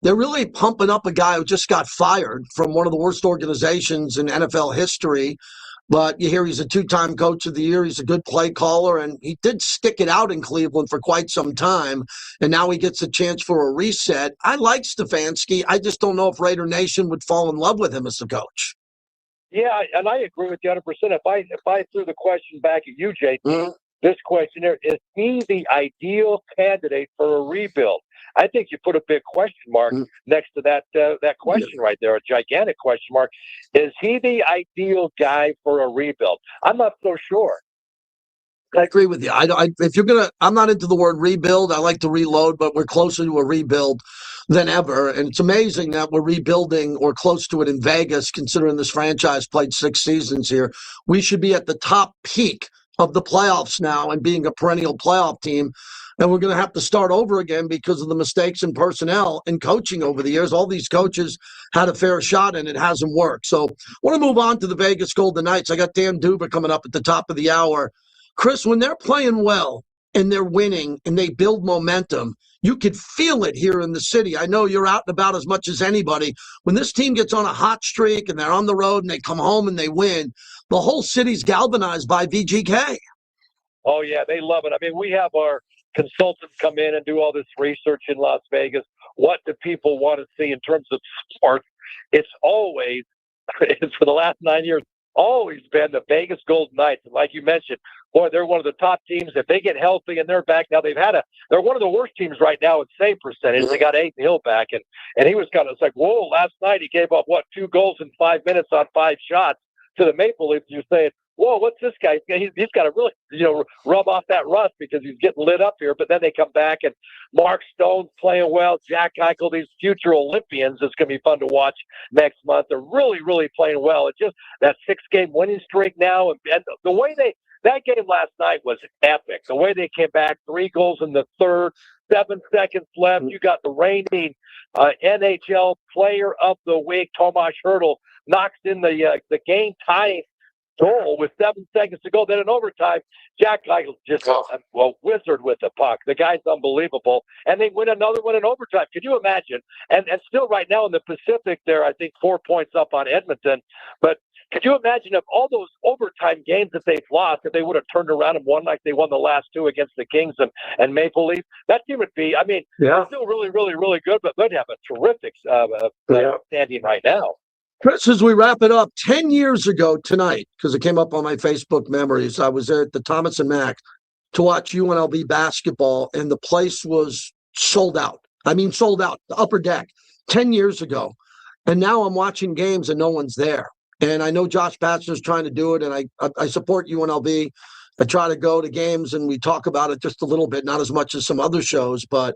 they're really pumping up a guy who just got fired from one of the worst organizations in NFL history. But you hear he's a two-time coach of the year. He's a good play caller, and he did stick it out in Cleveland for quite some time. And now he gets a chance for a reset. I like Stefanski. I just don't know if Raider Nation would fall in love with him as a coach. Yeah, and I agree with you 100%. If I threw the question back at you, JP, this question here, is he the ideal candidate for a rebuild? I think you put a big question mark next to that question right there, a gigantic question mark. Is he the ideal guy for a rebuild? I'm not so sure. I agree with you. I'm not into the word rebuild. I like to reload, but we're closer to a rebuild than ever. And it's amazing that we're rebuilding or close to it in Vegas, considering this franchise played 6 seasons here. We should be at the top peak of the playoffs now and being a perennial playoff team. And we're going to have to start over again because of the mistakes in personnel and coaching over the years. All these coaches had a fair shot and it hasn't worked. So I want to move on to the Vegas Golden Knights. I got Dan Duva coming up at the top of the hour. Chris, when they're playing well and they're winning and they build momentum, you could feel it here in the city. I know you're out and about as much as anybody. When this team gets on a hot streak and they're on the road and they come home and they win, the whole city's galvanized by VGK. Oh, yeah, they love it. I mean, we have our consultants come in and do all this research in Las Vegas. What do people want to see in terms of sports? It's always, for the last 9 years, always been the Vegas Golden Knights. And like you mentioned, boy, they're one of the top teams. If they get healthy and they're back, now they're one of the worst teams right now in save percentage. They got Aiden Hill back, and he was it's like, whoa, last night he gave up, 2 goals in 5 minutes on 5 shots to the Maple Leafs. You're saying, whoa, what's this guy? He's got to really, rub off that rust because he's getting lit up here. But then they come back, and Mark Stone's playing well. Jack Eichel, these future Olympians, it's going to be fun to watch next month. They're really, really playing well. It's just that 6-game winning streak now. And the way that game last night was epic. The way they came back, 3 goals in the third, 7 seconds left. You got the reigning NHL Player of the Week, Tomas Hertl, knocks in the game-tying goal with 7 seconds to go. Then in overtime, Jack Eichel just wizard with the puck. The guy's unbelievable. And they win another one in overtime. Could you imagine? And still right now in the Pacific, they're, I think, 4 points up on Edmonton. But could you imagine if all those overtime games that they've lost, if they would have turned around and won like they won the last 2 against the Kings and Maple Leafs? That team would be, they're still really, really, really good, but they'd have a terrific standing right now. Chris, as we wrap it up, 10 years ago tonight, because it came up on my Facebook memories, I was there at the Thomas and Mack to watch UNLV basketball, and the place was sold out. I mean, sold out, the upper deck, 10 years ago. And now I'm watching games and no one's there. And I know Josh Pastner's trying to do it, and I support UNLV. I try to go to games, and we talk about it just a little bit, not as much as some other shows, but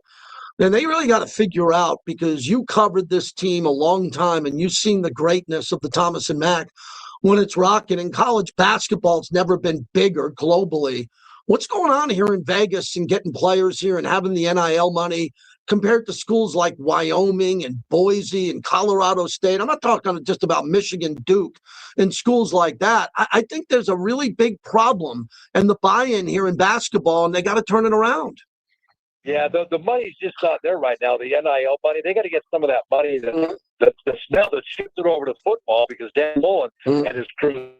and they really got to figure out, because you covered this team a long time and you've seen the greatness of the Thomas and Mack when it's rocking. And college basketball's never been bigger globally. What's going on here in Vegas and getting players here and having the NIL money compared to schools like Wyoming and Boise and Colorado State? I'm not talking just about Michigan, Duke, and schools like that. I think there's a really big problem and the buy-in here in basketball, and they got to turn it around. Yeah, the money's just not there right now. The NIL money, they got to get some of that money that that shifted over to football, because Dan Mullen and his crew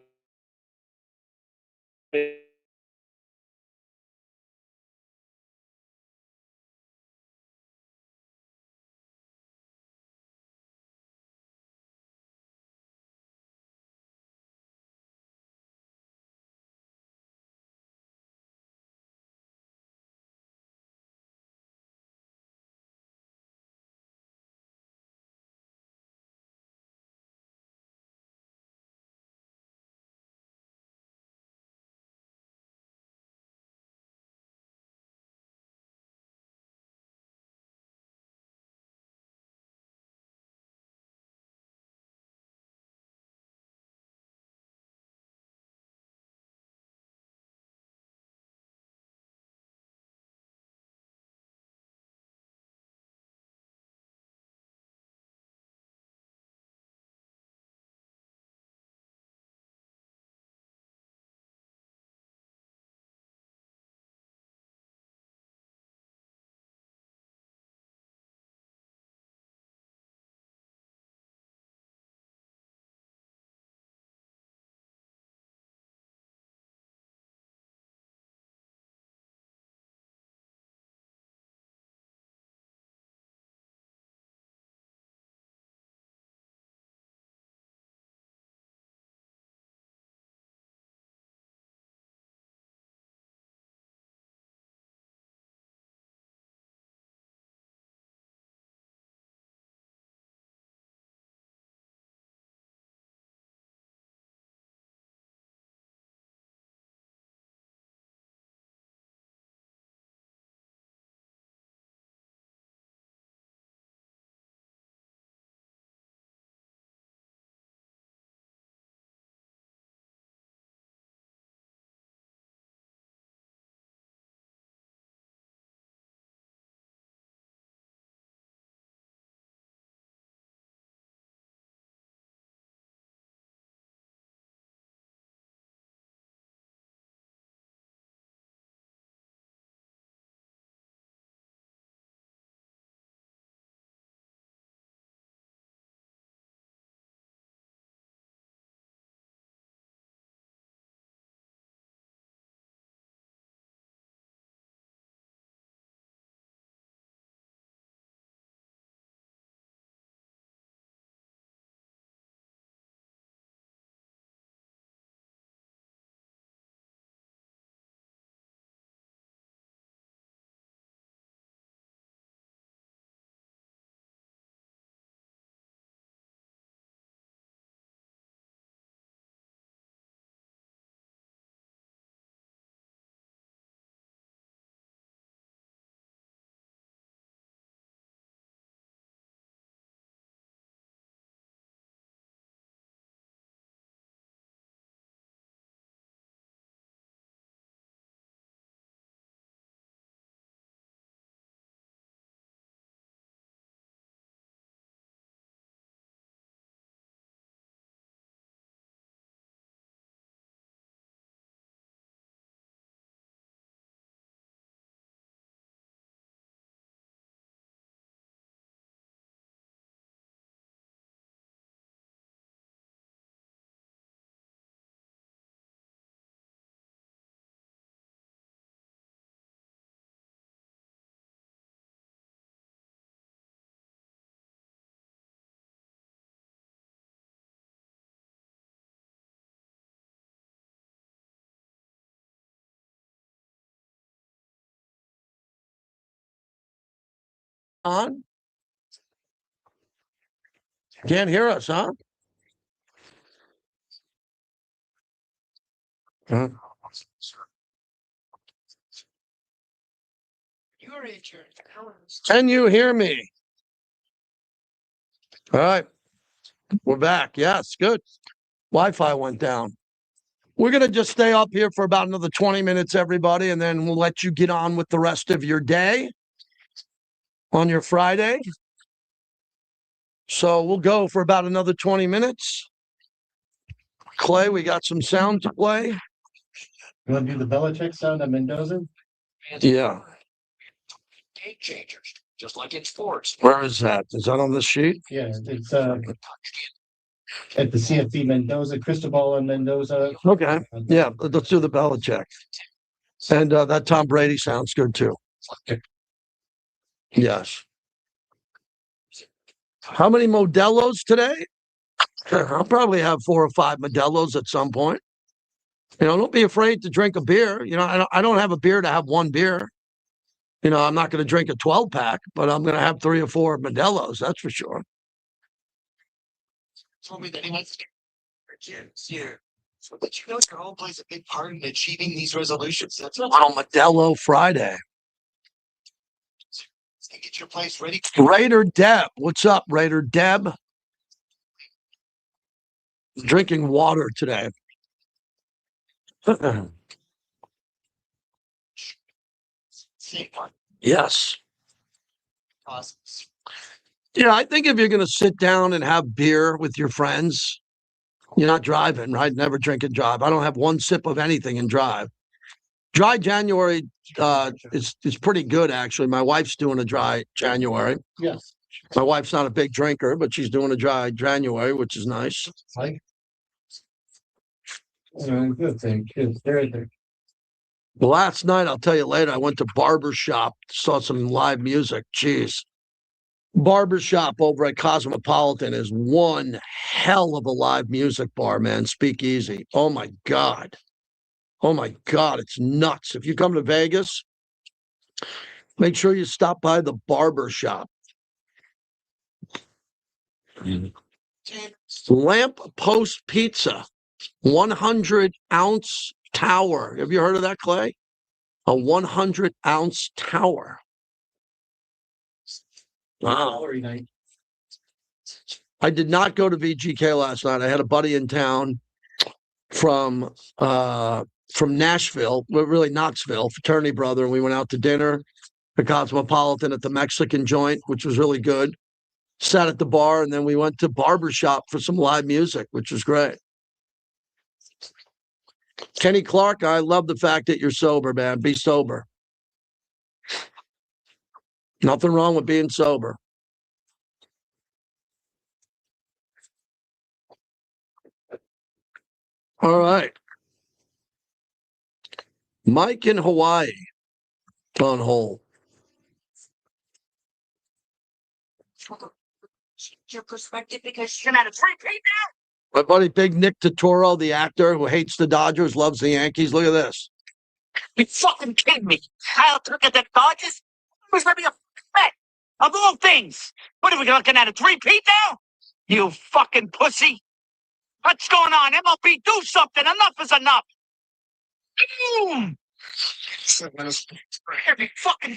on? Can't hear us, huh? Huh? Can you hear me? All right. We're back. Yes, good. Wi-Fi went down. We're going to just stay up here for about another 20 minutes, everybody, and then we'll let you get on with the rest of your day on your Friday. So we'll go for about another 20 minutes. Clay, we got some sound to play. You want to do the Belichick sound on Mendoza? Yeah. Game changers, just like in sports. Where is that? Is that on the sheet? Yeah, it's at the CFP Mendoza, Cristobal and Mendoza. Okay. Yeah, let's do the Belichick. And that Tom Brady sounds good too. Yes. How many Modellos today? I'll probably have 4 or 5 Modellos at some point. Don't be afraid to drink a beer. I don't have a beer to have one beer. I'm not going to drink a 12-pack, but I'm going to have 3 or 4 Modellos, that's for sure. Told me that he wants to kids here. But your home plays a big part in achieving these resolutions. That's what On Modello Friday. get your place ready. Raider Deb. What's up, Raider Deb? Drinking water today. Yes. I think if you're going to sit down and have beer with your friends, you're not driving, right? Never drink and drive. I don't have one sip of anything and drive. Dry January is pretty good, actually. My wife's doing a dry January. Yes. My wife's not a big drinker, but she's doing a dry January, which is nice. Like, good thing. Good. Very good. Last night, I'll tell you later, I went to Barber Shop, saw some live music. Jeez. Barber Shop over at Cosmopolitan is one hell of a live music bar, man. Speakeasy. Oh, my God. Oh, my God. It's nuts. If you come to Vegas, make sure you stop by the Barber Shop. Lamp Post Pizza, 100-ounce tower. Have you heard of that, Clay? A 100-ounce tower. Wow. I did not go to VGK last night. I had a buddy in town from Nashville, well, really Knoxville, fraternity brother, and we went out to dinner at Cosmopolitan at the Mexican joint, which was really good. Sat at the bar, and then we went to Barber Shop for some live music, which was great. Kenny Clark, I love the fact that you're sober, man. Be sober. Nothing wrong with being sober. All right. Mike in Hawaii on hold. Your perspective because you're not a free now. My buddy Big Nick Totoro, the actor who hates the Dodgers, loves the Yankees. Look at this. You fucking kidding me? I'll look at the Dodgers. Who's gonna be a bet of all things? What are we looking at? A 3-peat now? You fucking pussy! What's going on? MLB, do something! Enough is enough! Boom! Every fucking.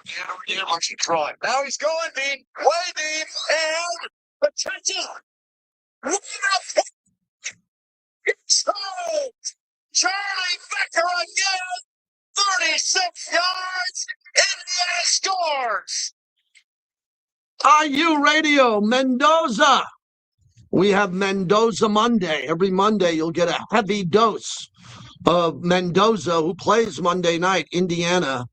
Now he's going deep, way deep, and potential. It's home. Charlie Becker again. 36 yards. Indiana scores. IU Radio, Mendoza. We have Mendoza Monday. Every Monday, you'll get a heavy dose of Mendoza, who plays Monday night. Indiana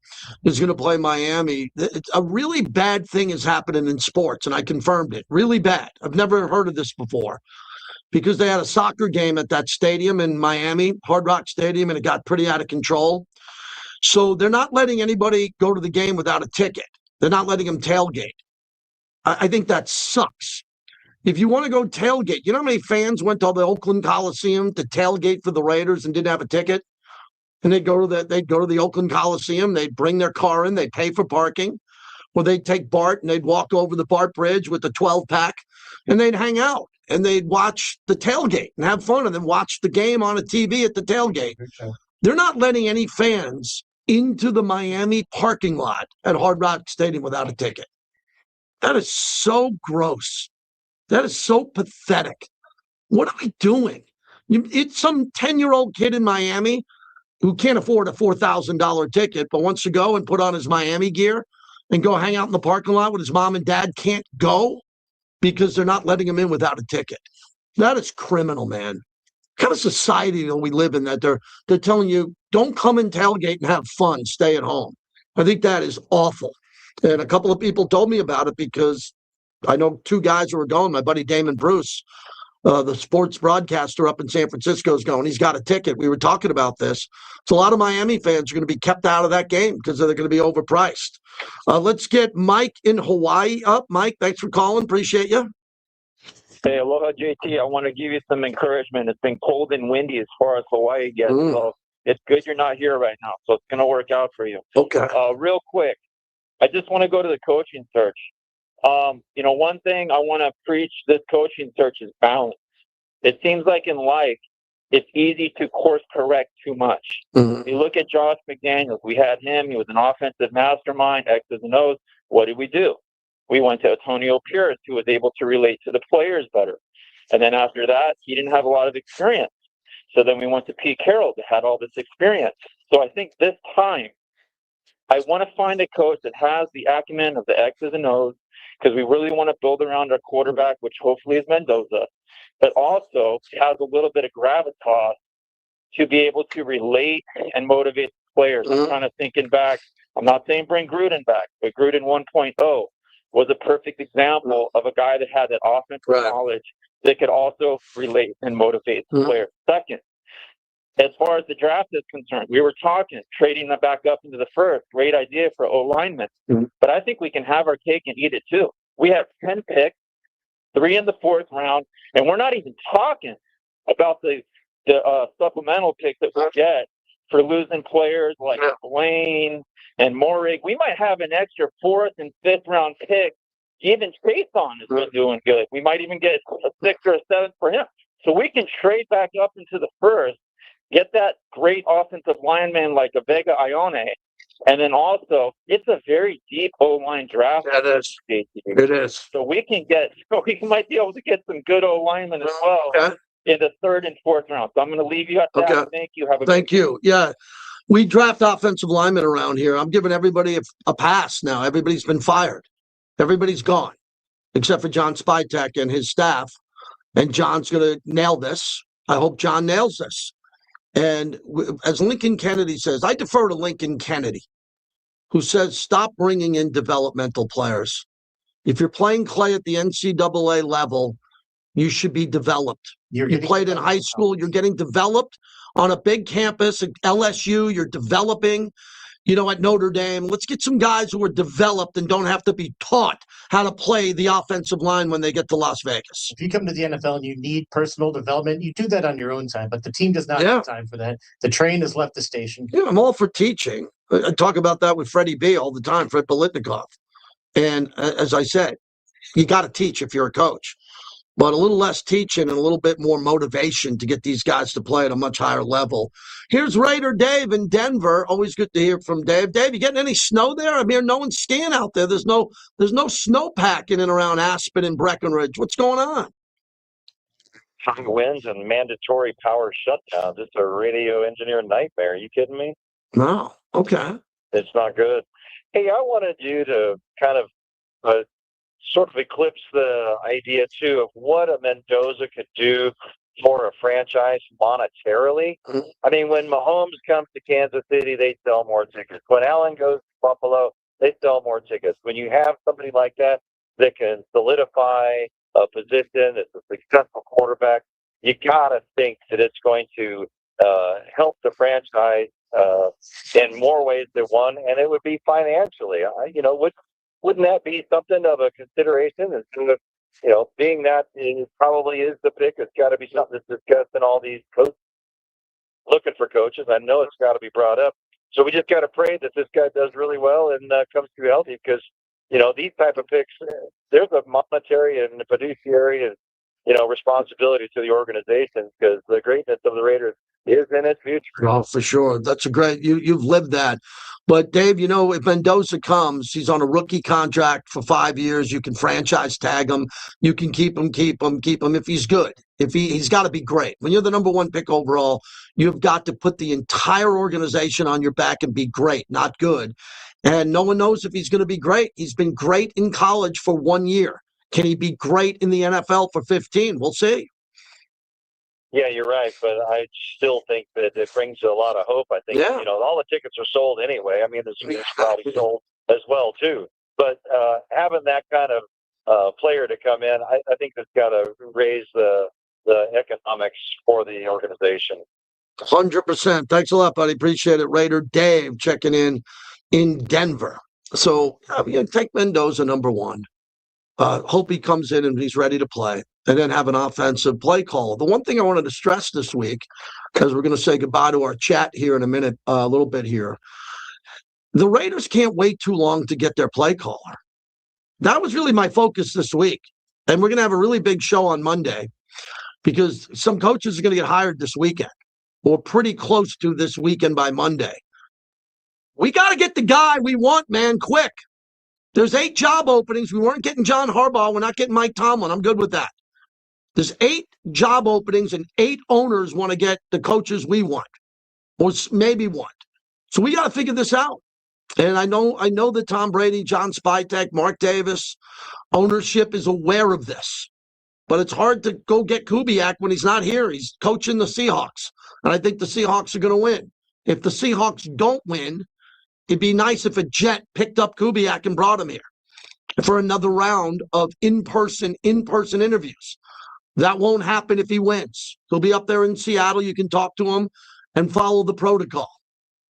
is going to play Miami. It's a really bad thing is happening in sports, and I confirmed it. Really bad. I've never heard of this before because they had a soccer game at that stadium in Miami, Hard Rock Stadium, and it got pretty out of control. So they're not letting anybody go to the game without a ticket. They're not letting them tailgate. I think that sucks. If you want to go tailgate, you know how many fans went to the Oakland Coliseum to tailgate for the Raiders and didn't have a ticket? And they'd go to the Oakland Coliseum, they'd bring their car in, they'd pay for parking. where they'd take Bart and they'd walk over the Bart Bridge with the 12-pack and they'd hang out and they'd watch the tailgate and have fun and then watch the game on a TV at the tailgate. They're not letting any fans into the Miami parking lot at Hard Rock Stadium without a ticket. That is so gross. That is so pathetic. What are we doing? It's some 10-year-old kid in Miami who can't afford a $4,000 ticket, but wants to go and put on his Miami gear and go hang out in the parking lot when his mom and dad can't go because they're not letting him in without a ticket. That is criminal, man. What kind of society do we live in that they're telling you, don't come and tailgate and have fun, stay at home? I think that is awful. And a couple of people told me about it because I know two guys who were going. My buddy Damon Bruce, the sports broadcaster up in San Francisco, is going. He's got a ticket. We were talking about this. So a lot of Miami fans are going to be kept out of that game because they're going to be overpriced. Let's get Mike in Hawaii up. Mike, thanks for calling. Appreciate you. Hey, aloha, JT. I want to give you some encouragement. It's been cold and windy as far as Hawaii gets, so it's good you're not here right now. So it's going to work out for you. Okay. Real quick, I just want to go to the coaching search. One thing I want to preach this coaching search is balance. It seems like in life, it's easy to course correct too much. You look at Josh McDaniels. We had him. He was an offensive mastermind, X's and O's. What did we do? We went to Antonio Pierce, who was able to relate to the players better. And then after that, he didn't have a lot of experience. So then we went to Pete Carroll, that had all this experience. So I think this time, I want to find a coach that has the acumen of the X's and O's, because we really want to build around our quarterback, which hopefully is Mendoza, but also has a little bit of gravitas to be able to relate and motivate players. I'm kind of thinking back. I'm not saying bring Gruden back, but Gruden 1.0 was a perfect example of a guy that had that offensive knowledge that could also relate and motivate the player. Second, as far as the draft is concerned, we were talking, trading them back up into the first. Great idea for O-linemen. But I think we can have our cake and eat it too. We have 10 picks, 3 in the 4th round, and we're not even talking about the supplemental picks that we get for losing players like Blaine and Morig. We might have an extra 4th and 5th round pick. Even Chason has been doing good. We might even get a 6th or a 7th for him. So we can trade back up into the first, get that great offensive lineman like a Vega Ione, and then also it's a very deep O-line draft. It is. It is. So we might be able to get some good O-linemen as well in the 3rd and 4th round. So I'm going to leave you at that. Okay. Thank you. Have a Thank you. Yeah. We draft offensive linemen around here. I'm giving everybody a pass now. Everybody's been fired. Everybody's gone, except for John Spytek and his staff. And John's going to nail this. I hope John nails this. And as Lincoln Kennedy says, I defer to Lincoln Kennedy, who says, stop bringing in developmental players. If you're playing clay at the NCAA level, you should be developed. You played in high school, you're getting developed on a big campus at LSU, you're developing, at Notre Dame. Let's get some guys who are developed and don't have to be taught how to play the offensive line when they get to Las Vegas. If you come to the NFL and you need personal development, you do that on your own time, but the team does not have time for that. The train has left the station. Yeah, I'm all for teaching. I talk about that with Freddie B all the time, Fred Biletnikoff. And as I said, you got to teach if you're a coach. But a little less teaching and a little bit more motivation to get these guys to play at a much higher level. Here's Raider Dave in Denver. Always good to hear from Dave. Dave, you getting any snow there? I'm hearing no one's skiing out there. There's no snowpack in and around Aspen and Breckenridge. What's going on? Strong winds and mandatory power shutdowns. It's a radio engineer nightmare. Are you kidding me? No. Okay. It's not good. Hey, I wanted you to kind of sort of eclipse the idea, too, of what a Mendoza could do for a franchise monetarily. I mean, when Mahomes comes to Kansas City, they sell more tickets. When Allen goes to Buffalo, they sell more tickets. When you have somebody like that can solidify a position as a successful quarterback, you got to think that it's going to help the franchise in more ways than one, and it would be financially. Wouldn't that be something of a consideration? Instead of, being that it probably is the pick, it's got to be something that's discussed in all these coaches looking for coaches. I know it's got to be brought up. So we just got to pray that this guy does really well and comes through healthy, because, these type of picks, there's a monetary and fiduciary and, responsibility to the organization because the greatness of the Raiders is in its future. Oh, for sure. That's a great, you've lived that. But Dave, if Mendoza comes, he's on a rookie contract for 5 years. You can franchise tag him. You can keep him if he's good. He's got to be great. When you're the number 1 pick overall, you've got to put the entire organization on your back and be great, not good. And no one knows if he's going to be great. He's been great in college for 1 year. Can he be great in the NFL for 15? We'll see. Yeah, you're right, but I still think that it brings a lot of hope. I think, all the tickets are sold anyway. I mean, the suite's probably sold as well, too. But having that kind of player to come in, I think that's got to raise the economics for the organization. 100%. Thanks a lot, buddy. Appreciate it. Raider Dave checking in Denver. So take Mendoza number 1. Hope he comes in and he's ready to play, and then have an offensive play call. The one thing I wanted to stress this week, because we're going to say goodbye to our chat here in a minute, a little bit here. The Raiders can't wait too long to get their play caller. That was really my focus this week. And we're going to have a really big show on Monday because some coaches are going to get hired this weekend or pretty close to this weekend by Monday. We got to get the guy we want, man, quick. There's 8 job openings. We weren't getting John Harbaugh. We're not getting Mike Tomlin. I'm good with that. There's 8 job openings and 8 owners want to get the coaches we want or maybe want. So we got to figure this out. And I know that Tom Brady, John Spytek, Mark Davis, ownership is aware of this. But it's hard to go get Kubiak when he's not here. He's coaching the Seahawks. And I think the Seahawks are going to win. If the Seahawks don't win, it'd be nice if a jet picked up Kubiak and brought him here for another round of in-person interviews. That won't happen if he wins. He'll be up there in Seattle. You can talk to him and follow the protocol.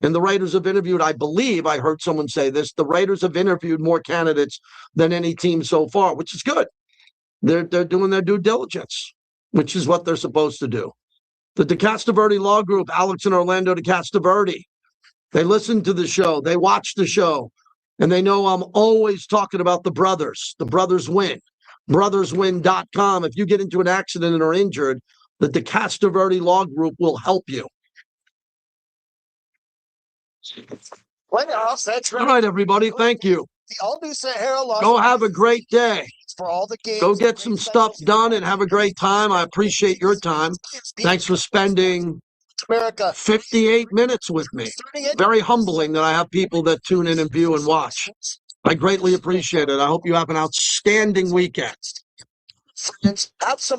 And the Raiders have interviewed, I believe, I heard someone say this, the Raiders have interviewed more candidates than any team so far, which is good. They're doing their due diligence, which is what they're supposed to do. The DeCastroverde Law Group, Alex and Orlando DeCastroverde, they listen to the show, they watch the show, and they know I'm always talking about the brothers. The brothers win. Brotherswin.com. If you get into an accident and are injured, the DeCastroverde Law Group will help you. Playoffs, that's right. All right, everybody. Thank you. The all-new Sahara Law. Go have a great day. For all the games. Go get some stuff done and have a great time. I appreciate your time. Thanks for spending 58 minutes with me. Very humbling that I have people that tune in and view and watch. I greatly appreciate it. I hope you have an outstanding weekend. Have some